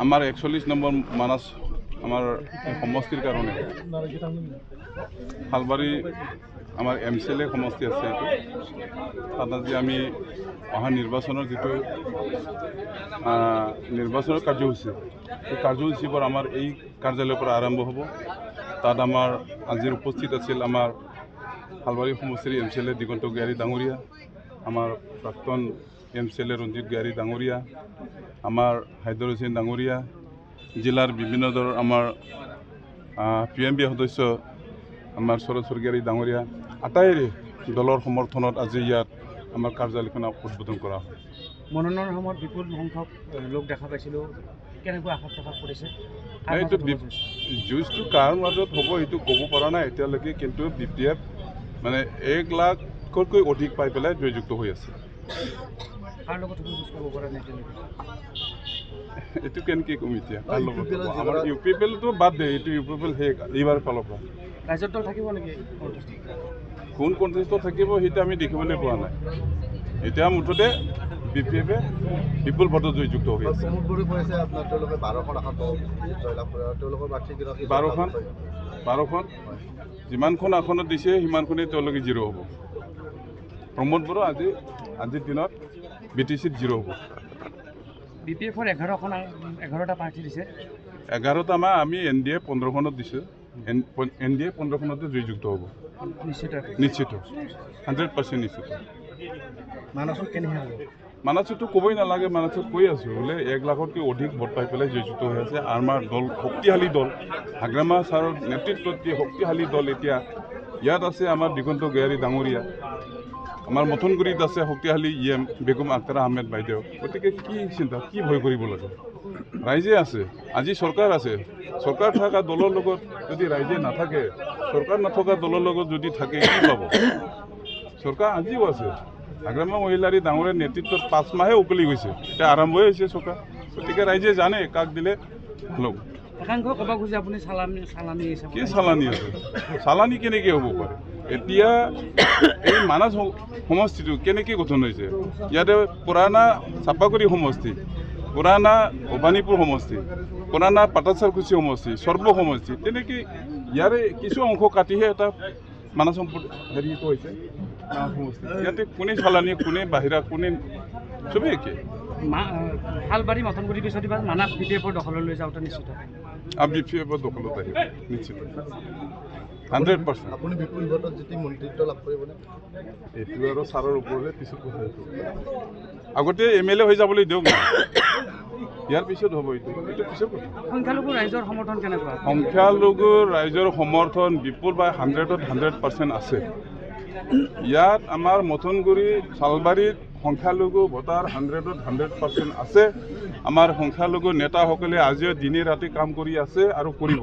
আমাৰ 41 নম্বৰ মানাস আমাৰ সমষ্টিৰ কাৰণে শালবাৰী আমাৰ MCLA সমষ্টি আছে এইটো তাত আজি আমি অহা নিৰ্বাচনেৰ যেটো নিৰ্বাচনেৰ কাৰ্যসূচী এই কাৰ্যসূচীবোৰ আমাৰ এই কাৰ্যালয়েৰ পৰা আৰম্ভ হব তাত আমাৰ আজিৰ উপস্থিত আছিল আমাৰ শালবাৰী সমষ্টিৰ MCLA দিগন্ত গয়াৰী ডাঙৰীয়া আমাৰ প্ৰাক্তন MCLA ৰঞ্জিত গয়াৰী ডাঙৰীয়া আমাৰ হায়দৰ হোসেন ডাঙৰীয়া জিলাৰ বিভিন্ন দলেৰ আমাৰ PMB সদস্য আমাৰ শৰৎ স্বৰ্গীয়াৰী ডাঙৰীয়া আটাইৰে দলৰ সমৰ্থনত আজি ইয়াত আমাৰ কাৰ্যালয়খন উদ্বোধন কৰা হয় মনোনয়নৰ সময়ত বিপুল সংখ্যক লোক দেখা পাইছিলোঁ কেনেকৈ আশা প্ৰকাশ কৰিছে এইটো যুঁজটো কাৰ মাজত হ'ব এইটো ক'ব পৰা নাই এতিয়ালৈকে কিন্তু BPF মানে 1 লাখতকৈ অধিক পাই পেলাই জয়যুক্ত হৈ আছে কাৰ লগত যুঁজ কৰিব পৰা নাই এইটো কেনেকৈ কম এতিয়া কাৰ লগত আমাৰ UPPLটো বাদ দে এইটো UPPL এইবাৰ ফালৰ পৰা ৰাজ্যৰ দল থাকিব নেকি কোন কণ্টেষ্টত থাকিব সেইটো আমি দেখিবলৈ পোৱা নাই এতিয়া মুঠতে BPF বিপুল ভোটত জয়যুক্ত হৈ আছে 12খন যিমানখন আসনত দিছে সিমানখনেই তেওঁলোকে জিৰ' হ'ব প্ৰমোদ বড়ো আজিৰ দিনত BTCত জিৰ' হ'ব BPFৰ 11টা প্ৰাৰ্থী দিছে 11টা আমি NDA 15খনত দিছোঁ NDA 15খনতে জয়যুক্ত হ'ব নিশ্চিত 100% নিশ্চিত মানসত কেনেকৈ হ'ব মানসতো ক'বই নালাগে মানসত কৈ আছোঁ বোলে 1 লাখতকৈ অধিক ভোট পাই পেলাই জয়যুক্ত হৈ আছে আমাৰ দল শক্তিশালী দল হাগ্ৰামা ছাৰৰ নেতৃত্বত শক্তিশালী দল এতিয়া ইয়াত আছে আমাৰ দিগন্ত গয়াৰী ডাঙৰীয়া আমাৰ মথনগুৰিত আছে শক্তিশালী EM বেগম আখতাৰ আহমেদ বাইদেউ গতিকে কি চিন্তা কি ভয় কৰিব লাগে ৰাইজে আছে আজি চৰকাৰ আছে চৰকাৰ থকা দলৰ লগত যদি ৰাইজে নাথাকে চৰকাৰ নথকা দলৰ লগত যদি থাকে কি পাব চৰকাৰ আজিও আছে হাগ্ৰামা মহিলাৰী ডাঙৰীয়াৰ নেতৃত্বত 5 মাহে উকলি গৈছে এতিয়া আৰম্ভই হৈছে চৰকাৰ গতিকে ৰাইজে জানে কাক দিলে ভাল হ'ব একাংশ ক'ব খুজি আপুনি চালানি কি চালানি আছে চালানি কেনেকৈ হ'ব পাৰে এতিয়া এই মানাস সমষ্টিটো কেনেকৈ গঠন হৈছে ইয়াতে পুৰাণা চাপাগুৰি সমষ্টি পুৰাণা ভবানীপুৰ সমষ্টি পুৰাণা পাটাচাৰকুচি সমষ্টি সৰ্ব সমষ্টি তেনেকৈ ইয়াৰে কিছু অংশ কাটিহে এটা মানাস সম্পদ হেৰিটো হৈছে সমষ্টি ইয়াতে কোনে চালানি কোনে বাহিৰা কোনে চবেই একে শালবাৰী মথনগুৰি পিছত মানাস BPFৰ দখললৈ যাওঁতে নিশ্চিত BPFৰ দখলত আহিব নিশ্চিত 100% আপুনি বিপুল ভোটত জিতি মন্ত্ৰিত্ব লাভ কৰিবনে এইটো আৰু ছাৰৰ ওপৰতে পিছত কথা আগতে MLA হৈ যাবলৈ দিয়ক ইয়াৰ পিছত হ'ব এইটো পিছত কথা সংখ্যালঘু ৰাইজৰ সমৰ্থন কেনেকুৱা সংখ্যালঘু ৰাইজৰ সমৰ্থন বিপুল বা 100% আছে ইয়াত আমাৰ মথনগুৰি শালবাৰীত সংখ্যালঘু ভোটাৰ 100% আছে আমাৰ সংখ্যালঘু নেতাসকলে আজিও দিনে ৰাতি কাম কৰি আছে আৰু কৰিব